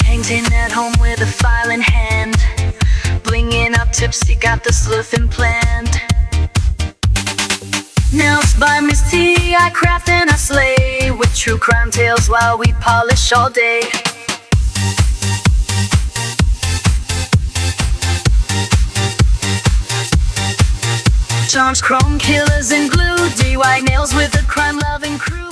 Painting at home with a file in hand, blinging up tipsy, got the sleuthing planned. Nails by Misty, I craft and I slay, with true crime tales while we polish all day. Charms, chrome killers and glue, DIY nails with a crime-loving crew.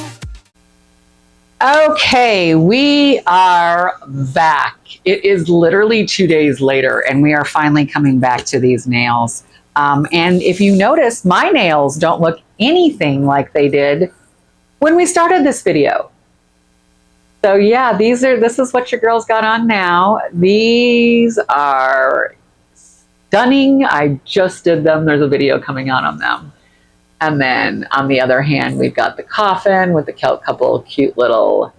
Okay, we are back. It is literally 2 days later, and we are finally coming back to these nails. And if you notice, my nails don't look anything like they did when we started this video. So yeah, this is what your girl's got on now. These are stunning. I just did them. There's a video coming out on them. And then on the other hand, we've got the coffin with the couple cute little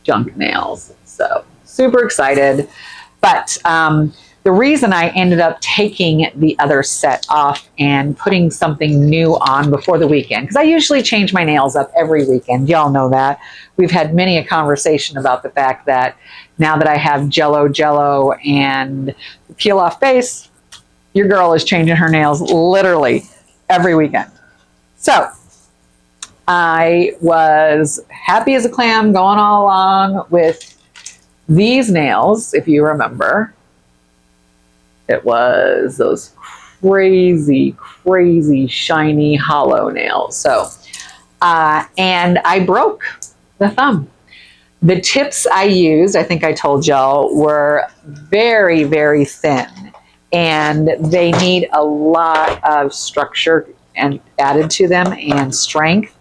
junk nails. So super excited. But the reason I ended up taking the other set off and putting something new on before the weekend, because I usually change my nails up every weekend. Y'all know that. We've had many a conversation about the fact that now that I have Jello and the peel off base, your girl is changing her nails literally every weekend. So I was happy as a clam going all along with these nails. If you remember, it was those crazy shiny hollow nails. So and I broke the thumb. The tips I used, I think I told y'all, were very thin. And they need a lot of structure and added to them and strength.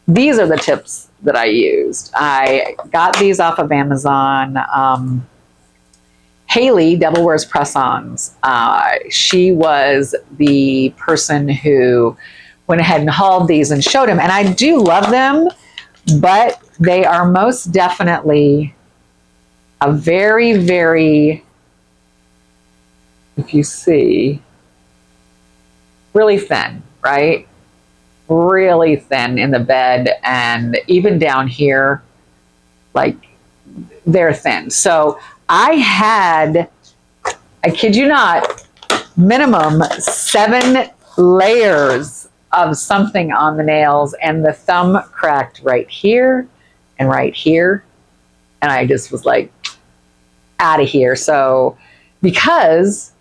These are the tips that I used. I got these off of Amazon. Haley, Devil Wears Press-Ons, she was the person who went ahead and hauled these and showed them. And I do love them, but they are most definitely a very, if you see, really thin, right? Really thin in the bed, and even down here, like, they're thin. So I had, I kid you not, minimum 7 layers of something on the nails, and the thumb cracked right here and right here. And I just was like, out of here. So because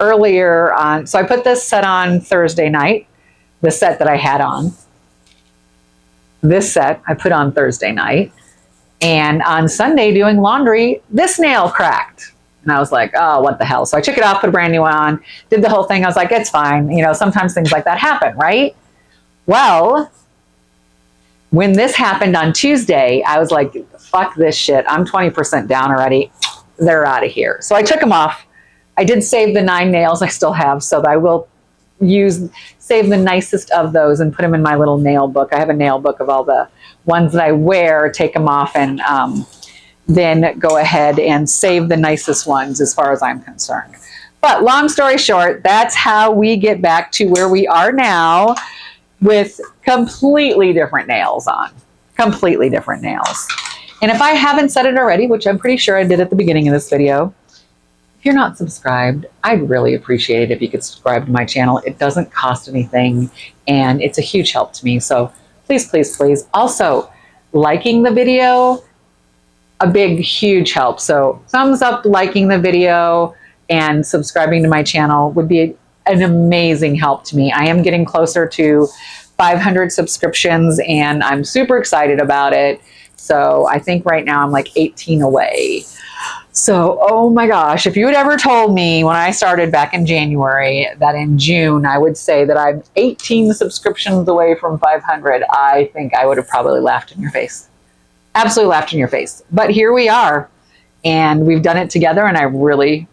earlier on, so I put this set on Thursday night, the set that I had on. This set I put on Thursday night. And on Sunday doing laundry, this nail cracked. And I was like, oh, what the hell? So I took it off, put a brand new one on, did the whole thing. I was like, it's fine. You know, sometimes things like that happen, right? Well, when this happened on Tuesday, I was like, fuck this shit. I'm 20% down already. They're out of here. So I took them off. I did save the 9 nails I still have, so I will save the nicest of those and put them in my little nail book. I have a nail book of all the ones that I wear, take them off, and then go ahead and save the nicest ones as far as I'm concerned. But long story short, that's how we get back to where we are now with completely different nails on. Completely different nails. And if I haven't said it already, which I'm pretty sure I did at the beginning of this video, if you're not subscribed, I'd really appreciate it if you could subscribe to my channel. It doesn't cost anything, and it's a huge help to me. So please. Also, liking the video, a big, huge help. So thumbs up, liking the video, and subscribing to my channel would be an amazing help to me. I am getting closer to 500 subscriptions, and I'm super excited about it. So I think right now I'm like 18 away. So, oh my gosh, if you had ever told me when I started back in January that in June I would say that I'm 18 subscriptions away from 500, I think I would have probably laughed in your face. Absolutely laughed in your face. But here we are, and we've done it together, and I really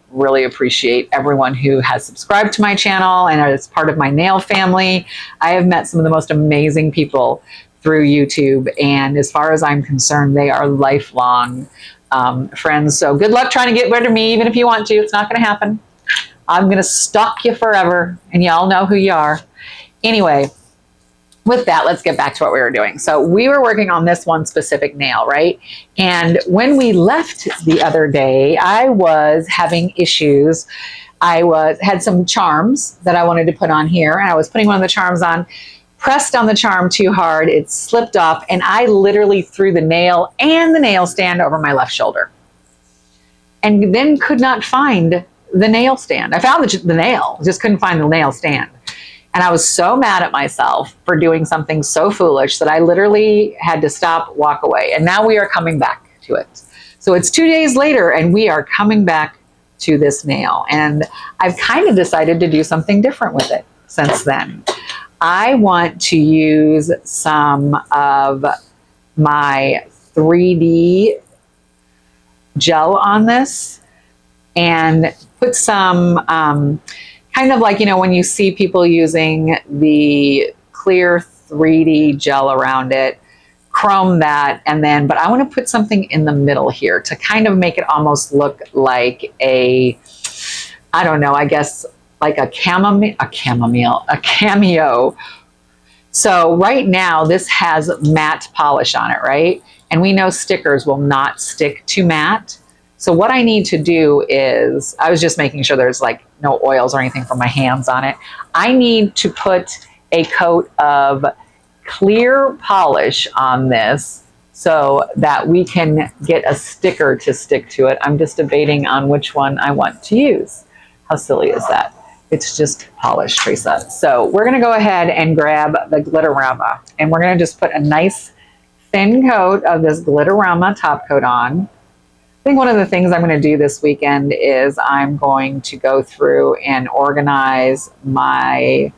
appreciate everyone who has subscribed to my channel and is part of my nail family. I have met some of the most amazing people through YouTube, and as far as I'm concerned, they are lifelong friends. So good luck trying to get rid of me, even if you want to. It's not going to happen. I'm going to stalk you forever, and y'all know who you are. Anyway, with that, let's get back to what we were doing. So we were working on this one specific nail, right? And when we left the other day, I was having issues. Had some charms that I wanted to put on here, and I was putting one of the charms on, pressed on the charm too hard, it slipped off, and I literally threw the nail and the nail stand over my left shoulder. And then could not find the nail stand. I found the nail, just couldn't find the nail stand. And I was so mad at myself for doing something so foolish that I literally had to stop, walk away. And now we are coming back to it. So it's 2 days later and we are coming back to this nail. And I've kind of decided to do something different with it since then. I want to use some of my 3D gel on this and put some kind of like, you know, when you see people using the clear 3D gel around it, chrome that, and then, but I want to put something in the middle here to kind of make it almost look like a, I don't know, I guess like a cameo. So right now this has matte polish on it, right? And we know stickers will not stick to matte. So what I need to do is, I was just making sure there's like no oils or anything from my hands on it. I need to put a coat of clear polish on this so that we can get a sticker to stick to it. I'm just debating on which one I want to use. How silly is that? It's just polish, Teresa. So we're gonna go ahead and grab the Glitterama, and we're gonna just put a nice thin coat of this Glitterama top coat on. I think one of the things I'm going to do this weekend is I'm going to go through and organize my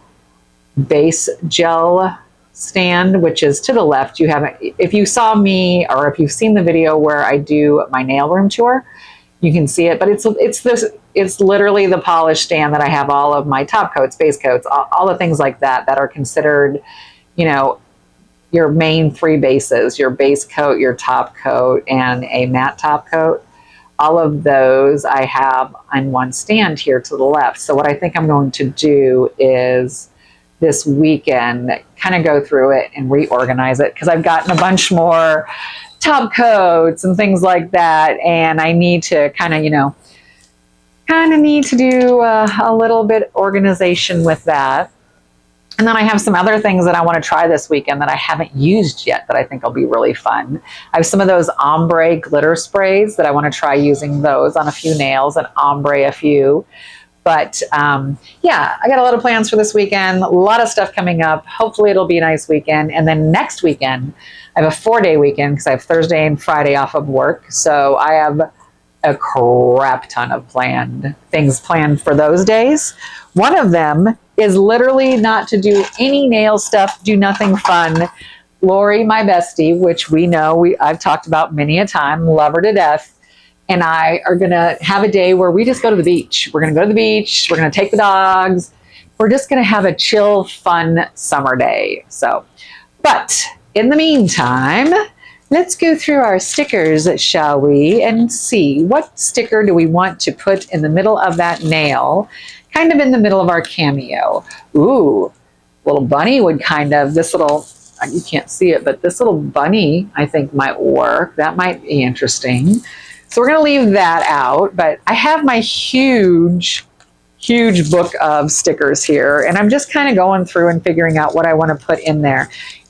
base gel stand, which is to the left. You haven't, if you saw me or if you've seen the video where I do my nail room tour, you can see it. But it's literally the polish stand that I have all of my top coats, base coats, all the things like that are considered, you know, your main 3 bases, your base coat, your top coat, and a matte top coat. All of those I have on one stand here to the left. So what I think I'm going to do is this weekend kind of go through it and reorganize it, because I've gotten a bunch more top coats and things like that, and I need to kind of, you know, need to do a little bit organization with that. And then I have some other things that I want to try this weekend that I haven't used yet that I think will be really fun. I have some of those ombre glitter sprays that I want to try using those on a few nails and ombre a few. But yeah, I got a lot of plans for this weekend, a lot of stuff coming up. Hopefully it'll be a nice weekend. And then next weekend, I have a 4-day weekend because I have Thursday and Friday off of work. So I have a crap ton of things planned for those days. One of them is literally not to do any nail stuff, do nothing fun. Lori, my bestie, which we know, I've talked about many a time, love her to death, and I are gonna have a day where we just go to the beach. We're gonna go to the beach, we're gonna take the dogs, we're just gonna have a chill, fun summer day. So, but in the meantime, let's go through our stickers, shall we, and see what sticker do we want to put in the middle of that nail, kind of in the middle of our cameo. Ooh, little bunny would kind of, this little, you can't see it, but this little bunny I think might work. That might be interesting. So we're going to leave that out, but I have my huge book of stickers here, and I'm just kind of going through and figuring out what I want to put in there.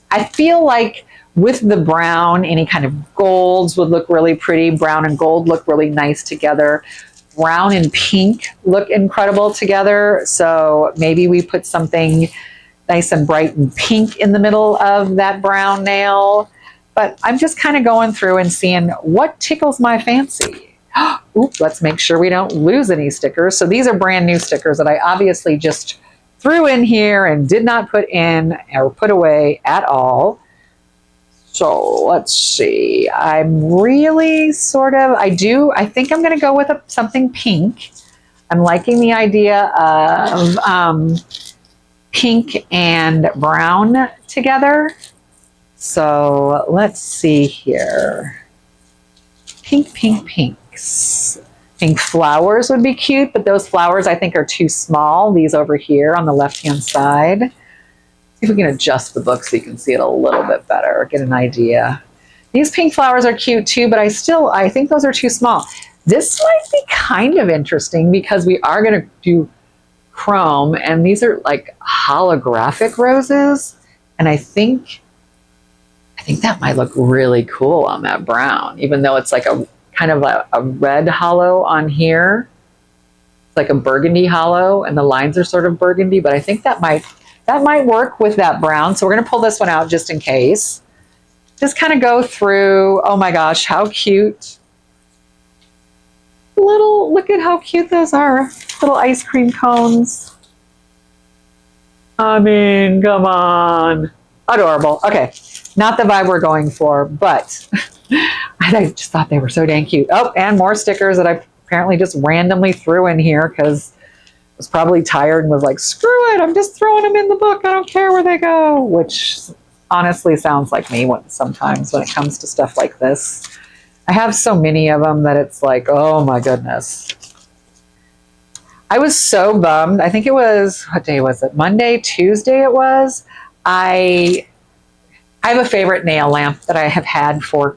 I feel like with the brown, any kind of golds would look really pretty. Brown and gold look really nice together. Brown and pink look incredible together. So maybe we put something nice and bright and pink in the middle of that brown nail. But I'm just kind of going through and seeing what tickles my fancy. Oops, let's make sure we don't lose any stickers. So these are brand new stickers that I obviously just threw in here and did not put in or put away at all. So let's see, I'm really I think I'm gonna go with something pink. I'm liking the idea of pink and brown together. So let's see here. Pinks. Pink flowers would be cute, but those flowers I think are too small. These over here on the left-hand side. See if we can adjust the book so you can see it a little bit better or get an idea. These pink flowers are cute too, but I think those are too small. This might be kind of interesting because we are going to do chrome, and these are like holographic roses, and I think that might look really cool on that brown, even though it's like a kind of a red hollow on here. It's like a burgundy hollow, and the lines are sort of burgundy, but I think that might work with that brown. So we're going to pull this one out just in case. Just kind of go through. Oh my gosh, how cute. Look at how cute those are. Little ice cream cones. I mean, come on. Adorable. Okay, not the vibe we're going for, but I just thought they were so dang cute. Oh, and more stickers that I apparently just randomly threw in here because I was probably tired and was like, screw it, I'm just throwing them in the book. I don't care where they go, which honestly sounds like me sometimes when it comes to stuff like this. I have so many of them that it's like, oh my goodness. I was so bummed. I think it was, what day was it? Monday, Tuesday it was. I have a favorite nail lamp that I have had for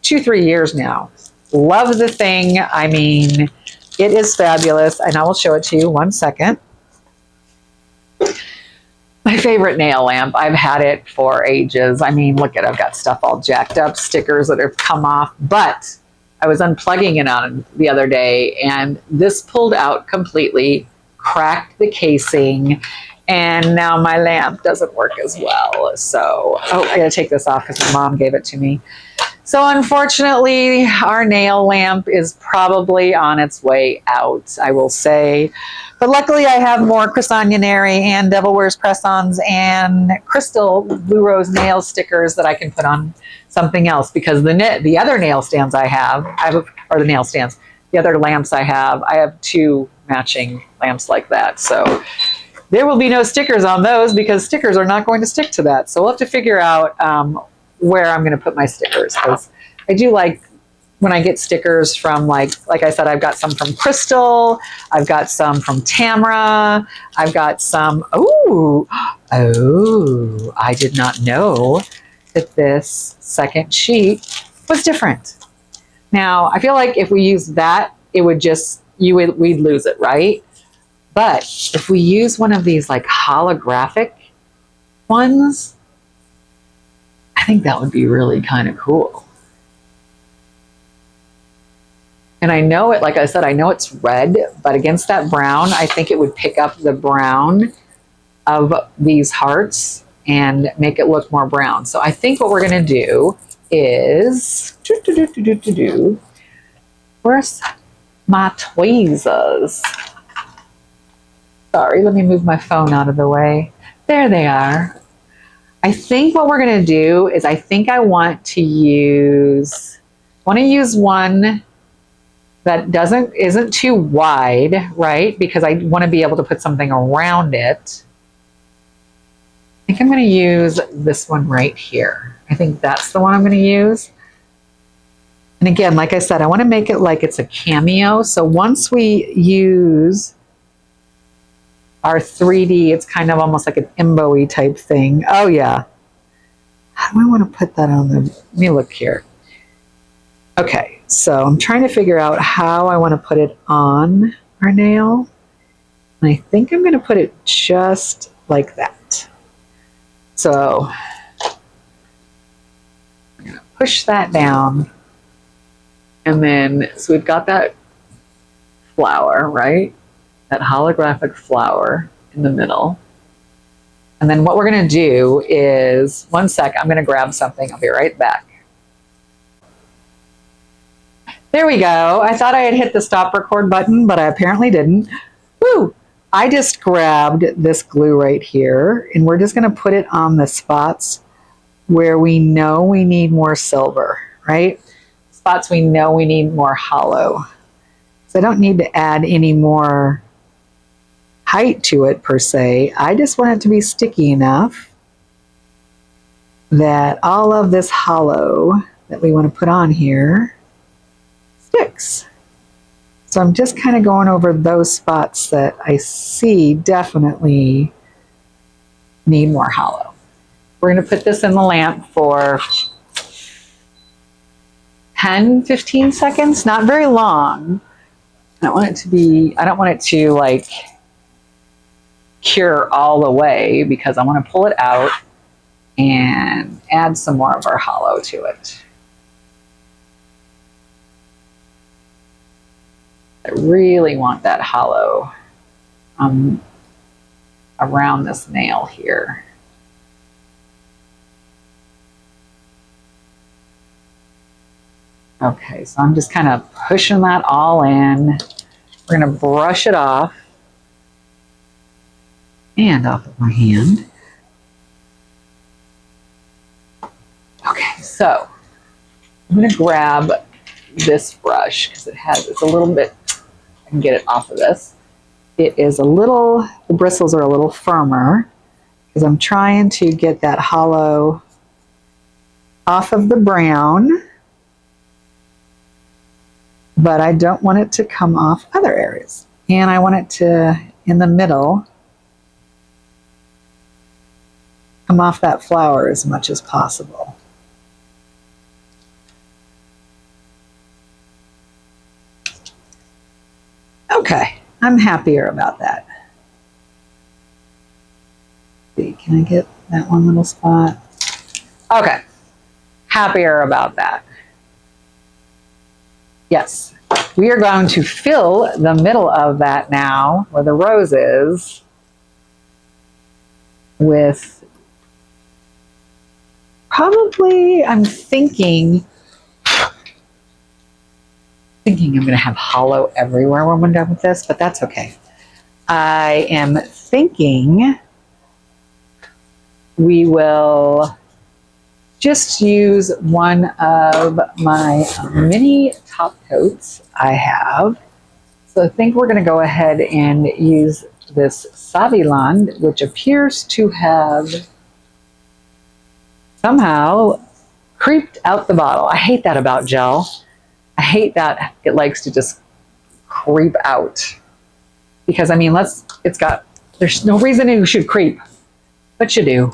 2-3 years now. Love the thing. I mean, it is fabulous, and I will show it to you 1 second. My favorite nail lamp. I've had it for ages. I mean, look at it. I've got stuff all jacked up, stickers that have come off, but I was unplugging it on the other day, and this pulled out completely, cracked the casing, and now my lamp doesn't work as well. So, oh, I gotta take this off because my mom gave it to me. So unfortunately, our nail lamp is probably on its way out, I will say. But luckily, I have more Cressonionary and Devil Wears Press-Ons and Crystal Blue Rose nail stickers that I can put on something else, because the other nail stands or the nail stands, the other lamps I have 2 matching lamps like that. So there will be no stickers on those because stickers are not going to stick to that. So we'll have to figure out where I'm going to put my stickers, because I do like when I get stickers from, like I said, I've got some from Crystal, I've got some from Tamara, I've got some, oh, I did not know that this second sheet was different. Now, I feel like if we use that, it would just, we'd lose it, right? But if we use one of these like holographic ones, I think that would be really kind of cool. And I know it, like I said, I know it's red, but against that brown, I think it would pick up the brown of these hearts and make it look more brown. So I think what we're going to do is, where's my tweezers? Sorry, let me move my phone out of the way. There they are. I think what we're going to do is I want to use one that isn't too wide, right? Because I want to be able to put something around it. I think I'm going to use this one right here. I think that's the one I'm going to use. And again, like I said, I want to make it like it's a cameo. So once we use our 3D, it's kind of almost like an embo-y type thing. Oh yeah. How do I want to put that on the, let me look here. Okay, so I'm trying to figure out how I want to put it on our nail. And I think I'm going to put it just like that. So I'm going to push that down. And then, so we've got that flower, right? That holographic flower in the middle. And then what we're going to do is, 1 sec, I'm going to grab something. I'll be right back. There we go. I thought I had hit the stop record button, but I apparently didn't. Woo! I just grabbed this glue right here, and we're just going to put it on the spots where we know we need more silver, right? Spots we know we need more hollow. So I don't need to add any more height to it per se. I just want it to be sticky enough that all of this hollow that we want to put on here sticks. So I'm just kind of going over those spots that I see definitely need more hollow. We're going to put this in the lamp for 10, 15 seconds, not very long. I don't want it to like cure all the way because I want to pull it out and add some more of our hollow to it. I really want that hollow around this nail here. Okay, so I'm just kind of pushing that all in. We're going to brush it off and off of my hand. Okay, so I'm going to grab this brush because it's a little bit, I can get it off of this. It is a little, the bristles are a little firmer because I'm trying to get that hollow off of the brown, but I don't want it to come off other areas. And I want it to, in the middle, come off that flower as much as possible. Okay, I'm happier about that. Let's see, can I get that one little spot? Okay, happier about that. Yes, we are going to fill the middle of that now, where the rose is, with probably, I'm thinking I'm going to have hollow everywhere when we're done with this, but that's okay. I am thinking we will just use one of my mini top coats I have. So I think we're going to go ahead and use this Saviland, which appears to have somehow creeped out the bottle. I hate that about gel. I hate that it likes to just creep out. Because I mean, there's no reason you should creep, but you do.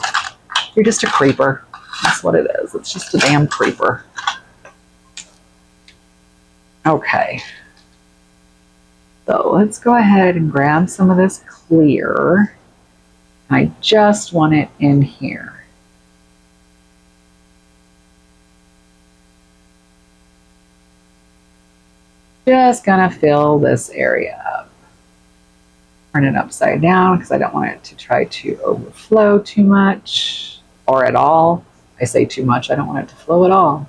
You're just a creeper. That's what it is. It's just a damn creeper. Okay. So let's go ahead and grab some of this clear. I just want it in here. Just gonna fill this area up. Turn it upside down because I don't want it to try to overflow too much or at all. I say too much, I don't want it to flow at all.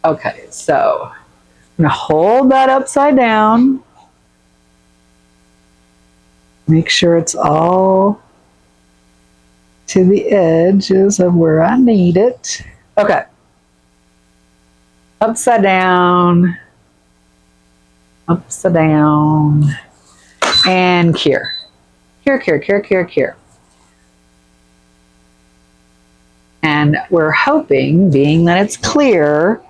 Okay, so I'm gonna hold that upside down. Make sure it's all to the edges of where I need it. Okay. Upside down, and cure. Cure. And we're hoping, being that it's clear,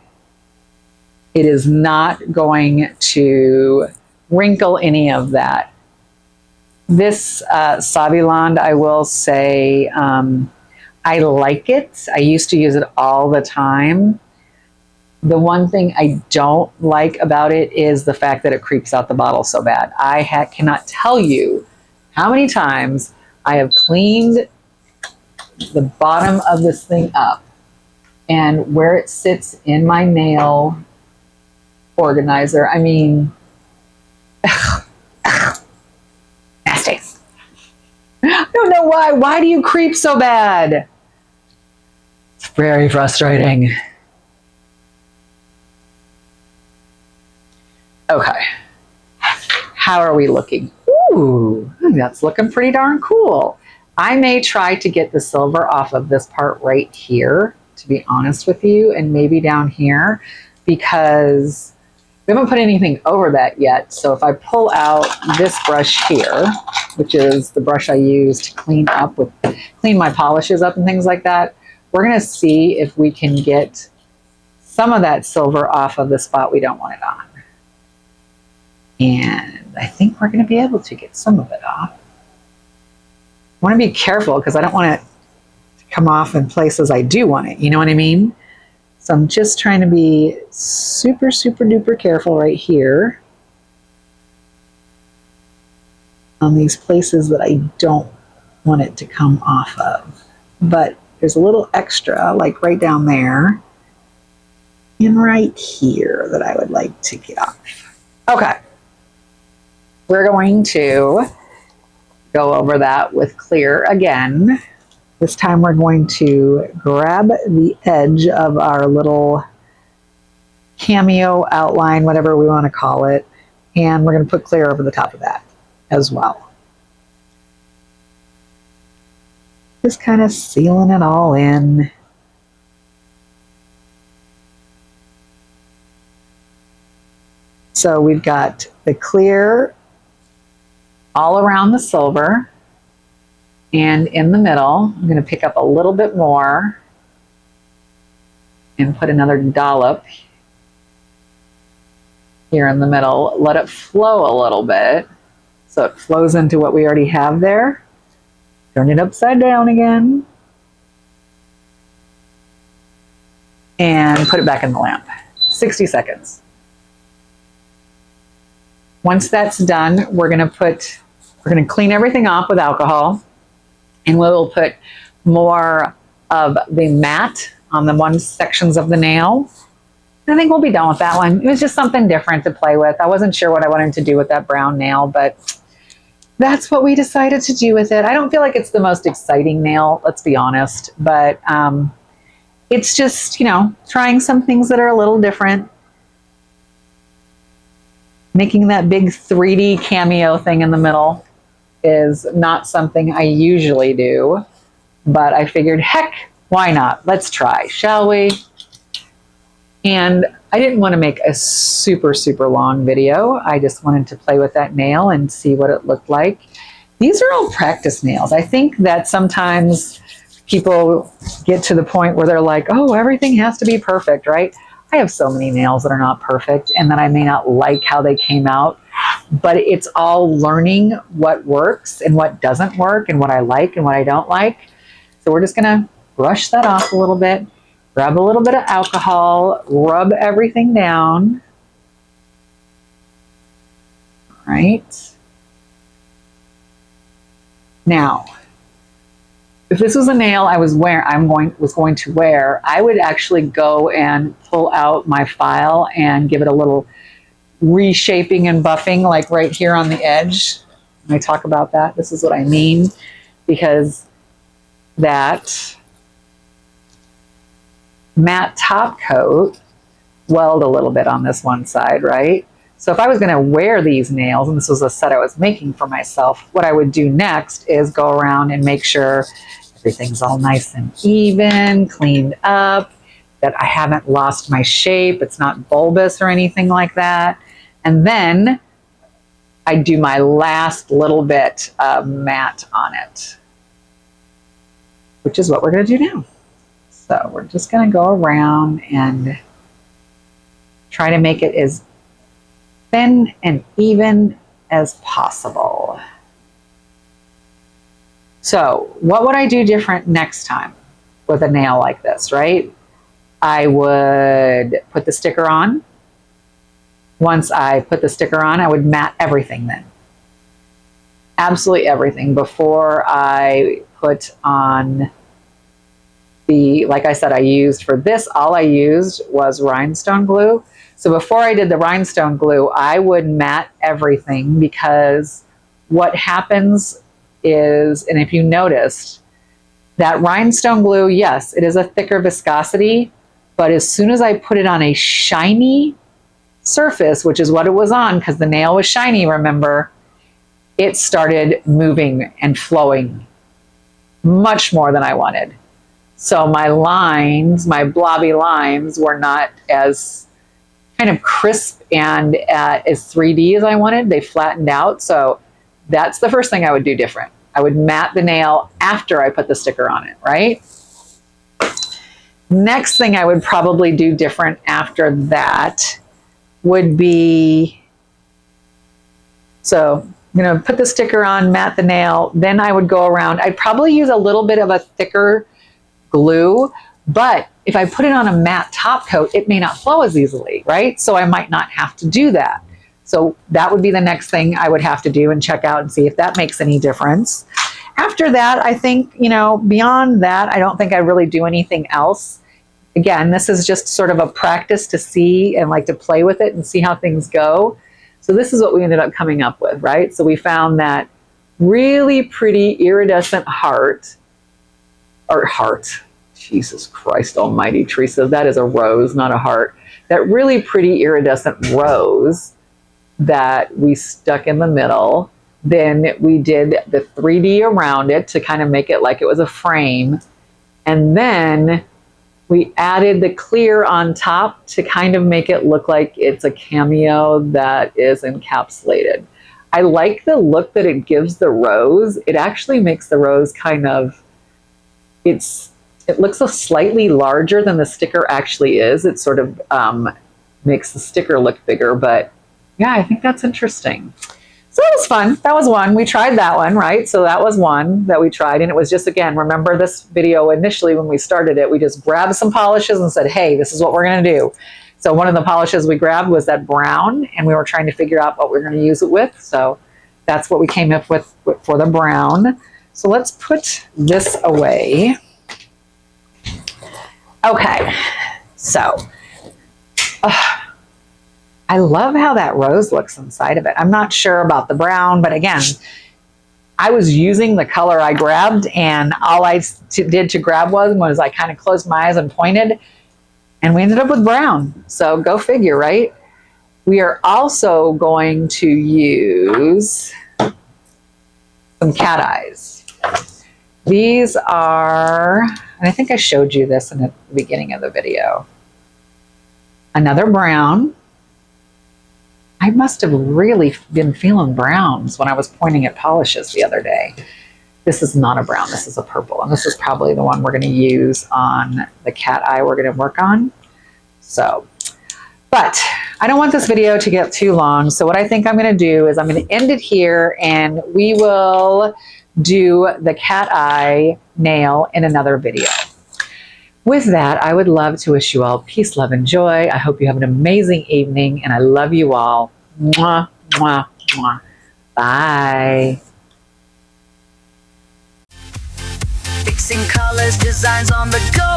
it is not going to wrinkle any of that. This Saviland, I will say, I like it. I used to use it all the time. The one thing I don't like about it is the fact that it creeps out the bottle so bad. I cannot tell you how many times I have cleaned the bottom of this thing up, and where it sits in my nail organizer, I mean, nasty. I don't know why. Why do you creep so bad? It's very frustrating. Okay. How are we looking? Ooh, that's looking pretty darn cool. I may try to get the silver off of this part right here, to be honest with you, and maybe down here, because we haven't put anything over that yet. So if I pull out this brush here, which is the brush I use to clean my polishes up and things like that, we're going to see if we can get some of that silver off of the spot we don't want it on. And I think we're going to be able to get some of it off. want to be careful because I don't want it to come off in places I do want it. You know what I mean? So I'm just trying to be super, super duper careful right here on these places that I don't want it to come off of. But there's a little extra, like right down there and right here that I would like to get off. Okay. We're going to go over that with clear again. This time we're going to grab the edge of our little cameo outline, whatever we want to call it, and we're going to put clear over the top of that as well. Just kind of sealing it all in. So we've got the clear all around the silver, and in the middle, I'm going to pick up a little bit more and put another dollop here in the middle. Let it flow a little bit so it flows into what we already have there. Turn it upside down again and put it back in the lamp. 60 seconds. Once that's done, we're going to clean everything off with alcohol, and we will put more of the matte on the one sections of the nail. I think we'll be done with that one. It was just something different to play with. I wasn't sure what I wanted to do with that brown nail, but that's what we decided to do with it. I don't feel like it's the most exciting nail, let's be honest, but it's just, you know, trying some things that are a little different. Making that big 3D cameo thing in the middle is not something I usually do, but I figured, heck, why not? Let's try, shall we? And I didn't want to make a super, super long video. I just wanted to play with that nail and see what it looked like. These are all practice nails. I think that sometimes people get to the point where they're like, oh, everything has to be perfect, right? I have so many nails that are not perfect and that I may not like how they came out, but it's all learning what works and what doesn't work and what I like and what I don't like. So we're just gonna brush that off a little bit, grab a little bit of alcohol, rub everything down. All right. Now, if this was a nail I was going to wear, I would actually go and pull out my file and give it a little reshaping and buffing, like right here on the edge. When I talk about that, this is what I mean, because that matte top coat welled a little bit on this one side, right? So if I was going to wear these nails, and this was a set I was making for myself, what I would do next is go around and make sure everything's all nice and even, cleaned up, that I haven't lost my shape, it's not bulbous or anything like that. And then I do my last little bit of matte on it, which is what we're going to do now. So we're just going to go around and try to make it as thin and even as possible. So what would I do different next time with a nail like this, right? I would put the sticker on. Once I put the sticker on, I would matte everything then. Absolutely everything before I put on the, like I said, I used for this, all I used was rhinestone glue. So before I did the rhinestone glue, I would matte everything, because what happens is, and if you noticed, that rhinestone glue, yes, it is a thicker viscosity, but as soon as I put it on a shiny surface, which is what it was on, because the nail was shiny, remember, it started moving and flowing much more than I wanted. So my lines, my blobby lines, were not as kind of crisp and as 3D as I wanted. They flattened out. So that's the first thing I would do different. I would matte the nail after I put the sticker on it, right? Next thing I would probably do different after that would be, so gonna put the sticker on, mat the nail, then I would go around. I'd probably use a little bit of a thicker glue, but if I put it on a matte top coat, it may not flow as easily, right? So I might not have to do that. So that would be the next thing I would have to do and check out and see if that makes any difference. After that, I think, you know, beyond that, I don't think I really do anything else. Again, this is just sort of a practice to see and like to play with it and see how things go. So this is what we ended up coming up with, right? So we found that really pretty iridescent heart, Jesus Christ almighty, Teresa, that is a rose, not a heart. That really pretty iridescent rose that we stuck in the middle. Then we did the 3D around it to kind of make it like it was a frame. And then we added the clear on top to kind of make it look like it's a cameo that is encapsulated. I like the look that it gives the rose. It actually makes the rose kind of, it looks a slightly larger than the sticker actually is. It sort of makes the sticker look bigger, but yeah, I think that's interesting. So that was fun. That was one. We tried that one, right? So that was one that we tried. And it was just, again, remember this video initially when we started it, we just grabbed some polishes and said, hey, this is what we're going to do. So one of the polishes we grabbed was that brown, and we were trying to figure out what we're going to use it with. So that's what we came up with for the brown. So let's put this away. Okay. So, I love how that rose looks inside of it. I'm not sure about the brown, but again, I was using the color I grabbed, and all I did to grab was I kind of closed my eyes and pointed, and we ended up with brown. So go figure, right? We are also going to use some cat eyes. These are, and I think I showed you this in the beginning of the video. Another brown. I must have really been feeling browns when I was pointing at polishes the other day. This is not a brown, this is a purple. And this is probably the one we're gonna use on the cat eye we're gonna work on. So, but I don't want this video to get too long. So what I think I'm gonna do is I'm gonna end it here, and we will do the cat eye nail in another video. With that, I would love to wish you all peace, love, and joy. I hope you have an amazing evening, and I love you all. Mwah, mwah, mwah. Bye. Fixing colors, designs on the go,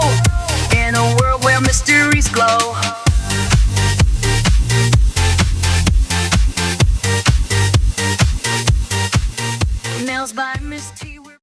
in a world where mysteries glow.